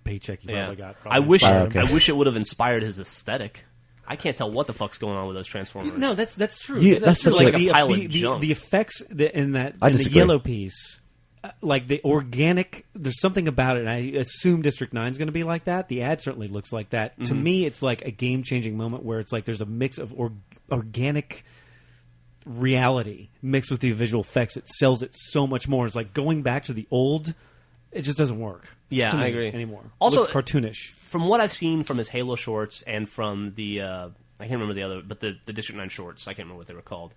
paycheck you Yeah, probably got. I wish inspired him. Okay. I wish it would have inspired his aesthetic. I can't tell what the fuck's going on with those Transformers. No, that's true. You- that's true. like a the, pile of the, junk. the effects in that I in the disagree. yellow piece, like the organic. There's something about it. And I assume District 9 is going to be like that. The ad certainly looks like that. To Mm-hmm. me, it's like a game changing moment where it's like there's a mix of organic reality mixed with the visual effects. It sells it so much more. It's like going back to the old. It just doesn't work. Yeah, to I me agree. anymore. Also- it looks cartoonish. From what I've seen from his Halo shorts and from the I can't remember the other, but the District 9 shorts, I can't remember what they were called.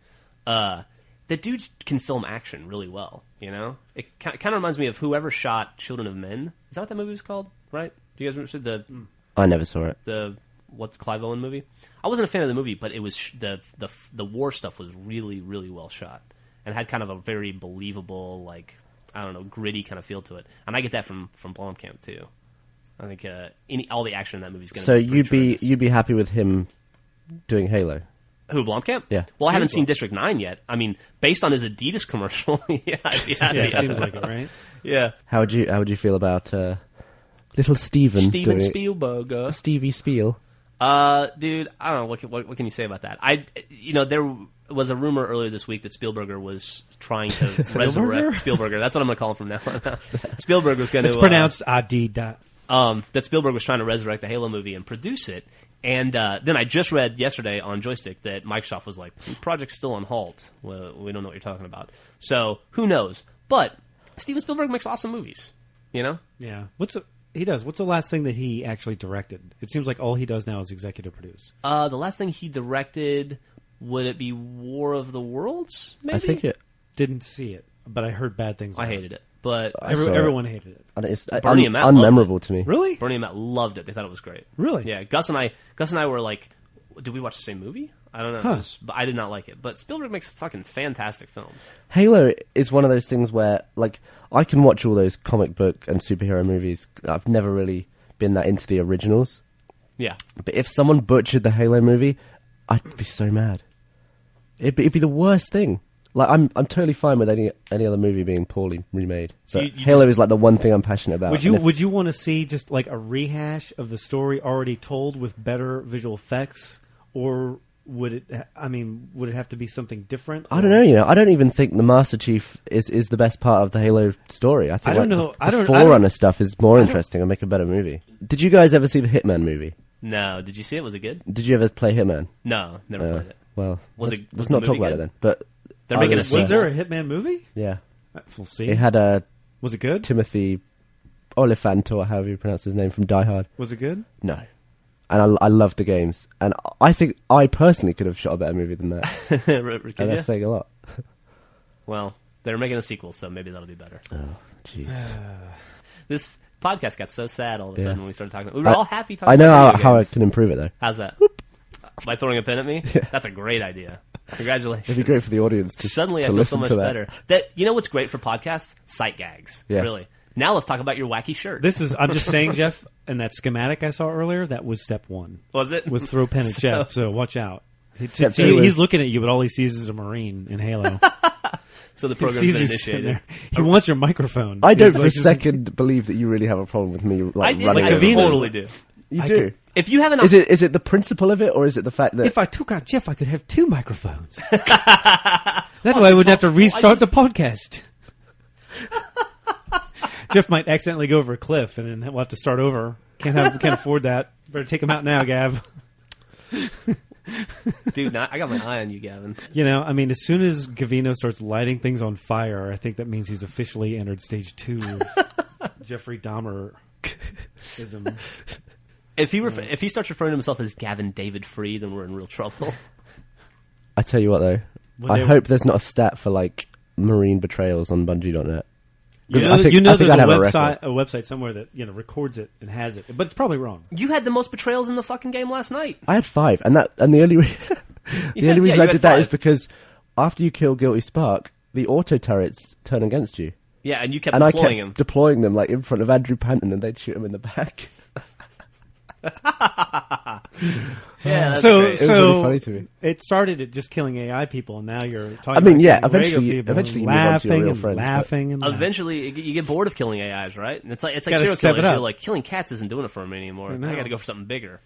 The dude can film action really well. You know, it kind of reminds me of whoever shot Children of Men. Is that what that movie was called? Right? Do you guys remember I never saw it. the what's Clive Owen movie? I wasn't a fan of the movie, but it was the war stuff was really really well shot and had kind of a very believable, like, I don't know, gritty kind of feel to it. And I get that from Blomkamp too. I think all the action in that movie is going to So be pretty tremendous. you'd be happy with him doing Halo? Who, Blomkamp? Yeah. Well, I haven't Seems seen like- District 9 yet. I mean, based on his Adidas commercial, yeah, I'd be happy. Yeah, it seems like it, right? Yeah. How would you feel about little Steven Steven doing it? Spielberg. Stevie Spiel? Dude, I don't know. What can you say about that? There was a rumor earlier this week that Spielberger was trying to resurrect Spielberger. That's what I'm going to call him from now on. Spielberg was going to It's pronounced Adidas. that Spielberg was trying to resurrect the Halo movie and produce it, And then I just read yesterday on Joystick that Microsoft was like, project's still on halt. Well, we don't know what you're talking about. So, who knows? But Steven Spielberg makes awesome movies, you know? Yeah. He does. What's the last thing that he actually directed? It seems like all he does now is executive produce. The last thing he directed, would it be War of the Worlds, maybe? I think it. Didn't see it, but I heard bad things I about hated it. But Everyone hated it. And it's Bernie and Matt loved unmemorable to me. Really? Bernie and Matt loved it. They thought it was great. Really? Yeah, Gus and I were like, did we watch the same movie? I don't know. Huh. But I did not like it. But Spielberg makes fucking fantastic films. Halo is one of those things where, like, I can watch all those comic book and superhero movies. I've never really been that into the originals. Yeah. But if someone butchered the Halo movie, I'd be so mad. It'd be the worst thing. Like, I'm totally fine with any other movie being poorly remade. So But you Halo just- is like the one thing I'm passionate about. Would you want to see just like a rehash of the story already told with better visual effects, or would it have to be something different? I don't know. You know, I don't even think the Master Chief is the best part of the Halo story. I think I don't like, know. The Forerunner stuff is more interesting and make a better movie. Did you guys ever see the Hitman movie? No. Did you see it? Was it good? Did you ever play Hitman? No. Never played it. Well, Was let's, it- was let's the not talk movie about good? it then. But They're making a Was sequel. there a Hitman movie? yeah, We'll see. it had Was it good? Timothy Olyphant, or however you pronounce his name, from Die Hard. Was it good? No. And I loved the games. And I think I personally could have shot a better movie than that. Could And ya? that's saying a lot. Well, they're making a sequel, so maybe that'll be better. Oh, jeez. This podcast got so sad all of a Yeah. sudden when we started talking. We were all happy talking I know about video how I games. can improve it, though. How's that? By throwing a pin at me? That's a great idea. Congratulations. It'd be great for the audience to Suddenly I to feel so listen much to that. better. That you know what's great for podcasts? Sight gags. Yeah. Really. Now let's talk about your wacky shirt. I'm just saying, Jeff, and that schematic I saw earlier, that was step one. was it? Was throw pen at Jeff, so watch out. Step two He's is- looking at you, but all he sees is a Marine in Halo. So the He program's sees been you sitting initiated. there. He wants your microphone. I don't He's for a like, just- second believe that you really have a problem with me, like, I did. running I over. Gavino's- totally do. You I do. could- If you have an Is it the principle of it, or is it the fact that If I took out Jeff, I could have two microphones. That way I wouldn't have to talk restart the twice. podcast. Jeff might accidentally go over a cliff, and then we'll have to start over. Can't afford that. Better take him out now, Gav. dude, I got my eye on you, Gavin. You know, I mean, as soon as Gavino starts lighting things on fire, I think that means he's officially entered stage 2 of Jeffrey Dahmer-ism. If he starts referring to himself as Gavin David Free, then we're in real trouble. I tell you what, though, When I they- hope there's not a stat for like marine betrayals on Bungie.net. You know, I think there's I'd have a a website somewhere that records it and has it, but it's probably wrong. You had the most betrayals in the fucking game last night. I had 5, and the only Yeah, only reason you I had did that 5. is because after you kill Guilty Spark, the auto turrets turn against you, Yeah, and you kept and I deploying kept him. deploying them like in front of Andrew Panton, and they'd shoot him in the back. Yeah, that's so great. It was really funny to me. It started at just killing AI people, and now you're talking. I mean, about yeah, killing regular eventually- people eventually and you move on to your laughing real and friends, but- laughing and laughing. Eventually, you get bored of killing AIs, right? And it's like Gotta serial step it killers. up. You're like, killing cats isn't doing it for me anymore. I know. I got to go for something bigger.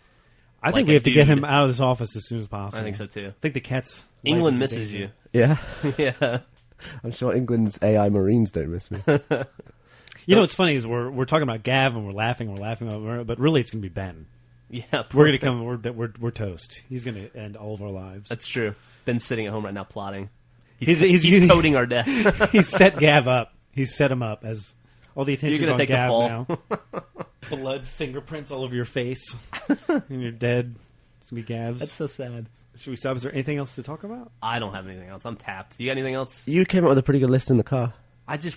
I like think a we have to get him dude. out of this office as soon as possible. I think so too. I think the cat's England life is in misses danger. you. Yeah, Yeah. I'm sure England's AI Marines don't miss me. You know what's funny is we're talking about Gav and we're laughing, but really it's going to be Ben. Yeah, We're going to come. We're toast. He's going to end all of our lives. That's true. Ben's sitting at home right now plotting. He's coding our death. He's set Gav up. He's set him up as all the attention's You're gonna on take the Gav fall. now. Blood fingerprints all over your face, and you're dead. It's gonna be Gav's. That's so sad. Should we stop? Is there anything else to talk about? I don't have anything else. I'm tapped. You got anything else? You came up with a pretty good list in the car.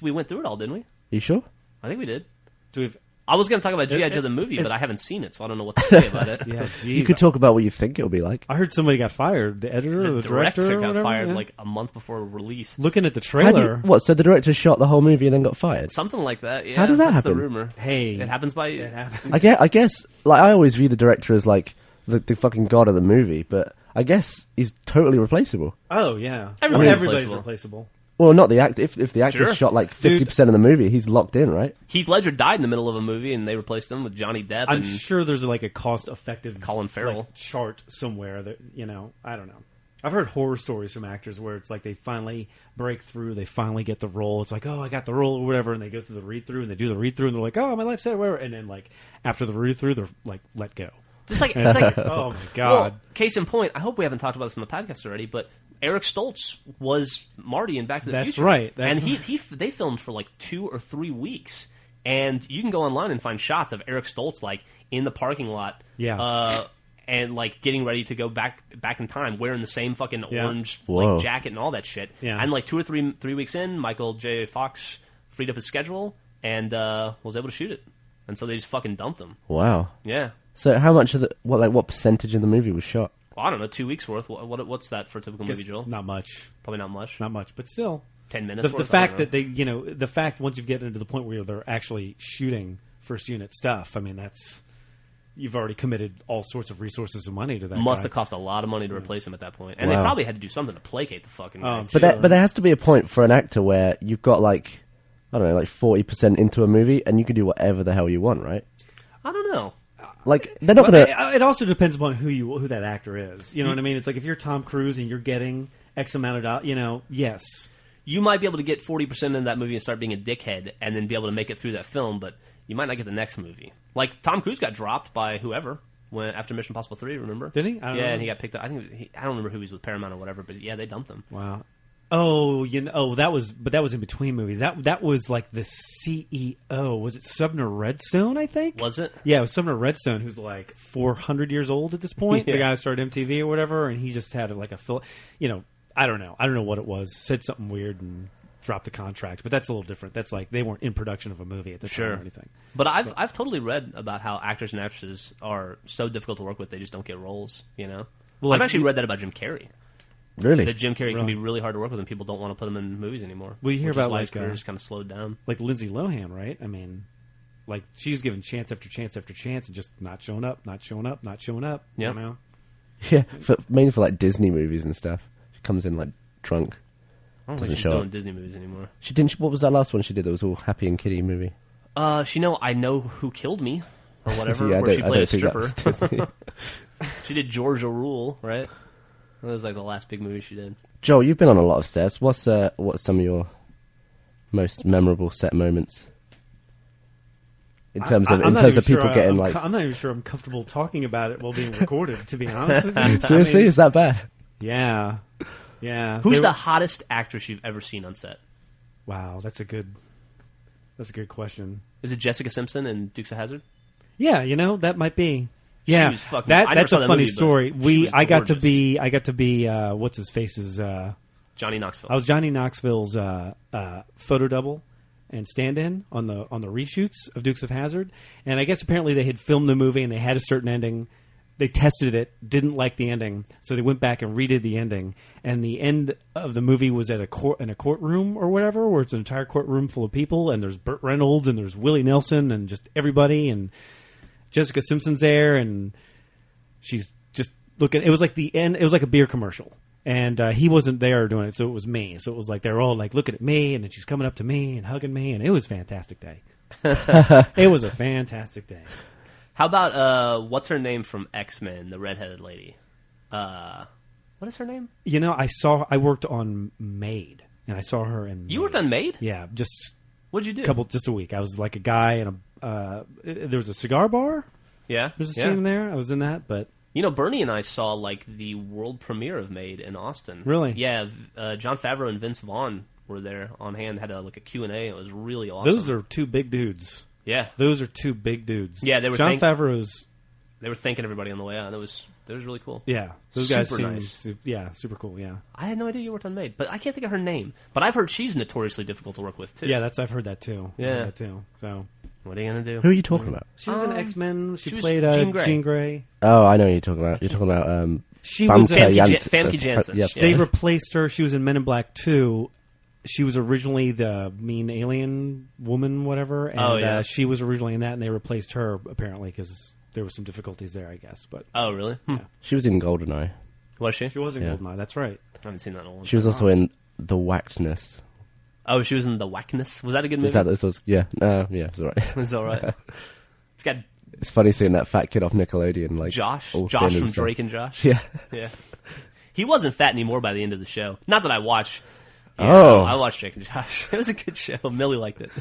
We went through it all, didn't we? You sure? I think we did. Do we have? I was going to talk about G.I. Joe the movie, but I haven't seen it, so I don't know what to say about it. Yeah, You geez. could talk about what you think it'll be like. I heard somebody got fired. The editor or The the director or got whatever, fired yeah. like a month before release. Looking at the How do trailer. what? So the director shot the whole movie and then got fired? Something like that. Yeah, How does that that's happen? the rumor. Hey, It happens by... it happened. I guess, like, I always view the director as like the fucking god of the movie, but I guess he's totally replaceable. Oh yeah, Everybody's everybody's replaceable. replaceable. Well, not the actor. If the actor Sure. shot like Dude. 50% of the movie, he's locked in, right? Heath Ledger died in the middle of a movie, and they replaced him with Johnny Depp I'm and sure there's like a cost-effective Colin Farrell. like, chart somewhere that I don't know. I've heard horror stories from actors where it's like they finally break through, they finally get the role. It's like, oh, I got the role or whatever, and they go through the read-through, and they do the read-through, and they're like, oh, my life's set, whatever. And then like after the read-through, they're like let go. Just like it's like Oh my god. well, case in point, I hope we haven't talked about this in the podcast already, but Eric Stoltz was Marty in Back to the That's Future. right. And they filmed for like 2 or 3 weeks. And you can go online and find shots of Eric Stoltz like in the parking lot. Yeah. And like getting ready to go back in time, wearing the same fucking orange Whoa. like jacket and all that shit. Yeah. And like 2 or 3 weeks in, Michael J. Fox freed up his schedule and was able to shoot it. And so they just fucking dumped him. Wow. Yeah. So how much of what percentage of the movie was shot? Well, I don't know, 2 weeks worth. What's that for a typical movie, Joel? Not much. Probably not much. Not much, but still. 10 minutes. The worth? fact that they, the fact once you get into the point where they're actually shooting first unit stuff, I mean, that's you've already committed all sorts of resources and money to that. Must guy. have cost a lot of money to replace him at that point, and Wow. they probably had to do something to placate the fucking guy. Sure. But there has to be a point for an actor where you've got like, I don't know, like 40% into a movie, and you can do whatever the hell you want, right? I don't know. Like they're not Well, gonna. it also depends upon who that actor is. You know what I mean? It's like if you're Tom Cruise and you're getting X amount of dollars, yes. You might be able to get 40% into that movie and start being a dickhead, and then be able to make it through that film, but you might not get the next movie. Like Tom Cruise got dropped by whoever after Mission Impossible 3. Remember? Did he? I don't know. And he got picked up. I think I don't remember who he was with, Paramount or whatever, but yeah, they dumped him. Wow. Oh, that was in between movies. That was like the CEO. Was it Sumner Redstone? I think. Was it? Yeah, it was Sumner Redstone, who's like 400 years old at this point. Yeah. The guy who started MTV or whatever, and he just had like a I don't know what it was. Said something weird and dropped the contract. But that's a little different. That's like they weren't in production of a movie at the time or anything. But I've totally read about how actors and actresses are so difficult to work with; they just don't get roles. Well, I've actually read that about Jim Carrey. Really? That Jim Carrey can be really hard to work with, and people don't want to put him in movies anymore. Well, you hear which is about, why his like, career just kind of slowed down. Like Lindsay Lohan, right? I mean, like she's given chance after chance after chance and just not showing up, not showing up, not showing up. Yeah. You know? Yeah, mainly for like Disney movies and stuff. She comes in like drunk. I don't Doesn't think she's show doing up. Disney movies anymore. She didn't. What was that last one she did? That was all happy and kitty movie. I know who killed me, or whatever. Yeah, where she I played a don't think that stripper. was Disney. She did Georgia Rule, right? That was like the last big movie she did. Joel, you've been on a lot of sets. What's some of your most memorable set moments? In terms of I'm not even people sure getting like. I'm not even sure I'm comfortable talking about it while being recorded. To be honest with you, Seriously, I mean, is that bad? yeah. Who's They the were- hottest actress you've ever seen on set? Wow, that's a good question. Is it Jessica Simpson in Dukes of Hazzard? Yeah, that might be. She Yeah, was fucking- I never that's saw a that funny movie, but story. she was I got to gorgeous. be what's his face's. Johnny Knoxville. I was Johnny Knoxville's photo double and stand-in on the reshoots of Dukes of Hazzard, and I guess apparently they had filmed the movie and they had a certain ending. They tested it, didn't like the ending, so they went back and redid the ending. And the end of the movie was at in a courtroom or whatever, where it's an entire courtroom full of people, and there's Burt Reynolds and there's Willie Nelson and just everybody, and Jessica Simpson's there, and she's just looking. It was like the end. It was like a beer commercial. And he wasn't there doing it, so it was me. So it was like they were all like looking at me, and then she's coming up to me and hugging me, and it was a fantastic day. It was a fantastic day. How about what's her name from X-Men, the redheaded lady? What is her name? I worked on Maid, and I saw her in. You worked on Maid? Yeah, just What'd you do? just a week. I was like a guy in a. There was a cigar bar. Yeah, There's a scene in there. I was in that, but Bernie and I saw like the world premiere of Maid in Austin. Really? Yeah, Jon Favreau and Vince Vaughn were there on hand. Had a Q&A. It was really awesome. those are two big dudes. Yeah, Those are two big dudes. Yeah, they were Jon Favreau's. they were thanking everybody on the way out. It was really cool. Yeah, those guys Super seem nice. Yeah, super cool. Yeah. I had no idea you worked on Maid, but I can't think of her name. But I've heard she's notoriously difficult to work with too. Yeah, I've heard that too. I've Yeah. heard that too. So What are you gonna do? Who are you talking about? she was in X-Men. She was played Jean Grey. Jean Grey. Oh, I know who you're talking about. You're talking about She was. Famke Janssen. Yeah, Yeah. They replaced her. She was in Men in Black 2. She was originally the mean alien woman, whatever. And she was originally in that, and they replaced her apparently because there were some difficulties there, I guess. But Oh, really? she was in Goldeneye. Was she? she was in Yeah. Goldeneye. That's right. I haven't seen that in a long She was time. also in The Whackness. Oh, she was in The Whackness. Was that a good movie? Is that this was? Yeah, yeah, it's alright. It's all right. It's got It's funny seeing that fat kid off Nickelodeon, like Josh all thin and from stuff. Drake and Josh. Yeah, Yeah. He wasn't fat anymore by the end of the show. Not that I watch Yeah, Oh. I watched Drake and Josh. It was a good show. Millie liked it.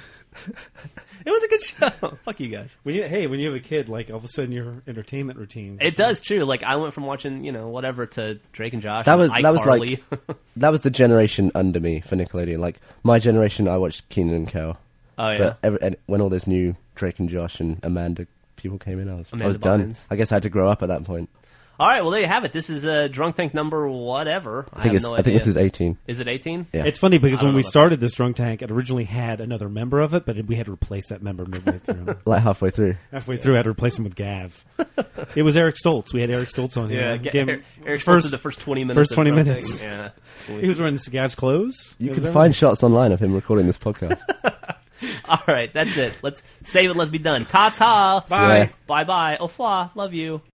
It was a good show. Fuck you guys. When you have a kid, like all of a sudden your entertainment routine. It does too. Like I went from watching, whatever to Drake and Josh. That and was iCarly. like that was the generation under me for Nickelodeon. Like my generation, I watched Keenan and Kel. Oh yeah. But and when all those new Drake and Josh and Amanda people came in, I was Amanda done. Bynes. I guess I had to grow up at that point. All right. Well, there you have it. This is Drunk Tank number whatever. I think have no I think idea. this is 18. Is it 18? Yeah. It's funny because I don't when know we about started this drunk tank, it originally had another member of it, but we had to replace that member midway through. Like halfway through. Halfway through, I had to replace him with Gav. It was Eric Stoltz. We had Eric Stoltz on here. Gave him Eric Stoltz did the first 20 minutes. first of 20 Drunk minutes. Tank. Yeah. He was wearing Gav's clothes. You It can was find shots online of him recording this podcast. All right. That's it. Let's save it. Let's be done. Ta ta. Bye. Bye bye. Au revoir. Love you.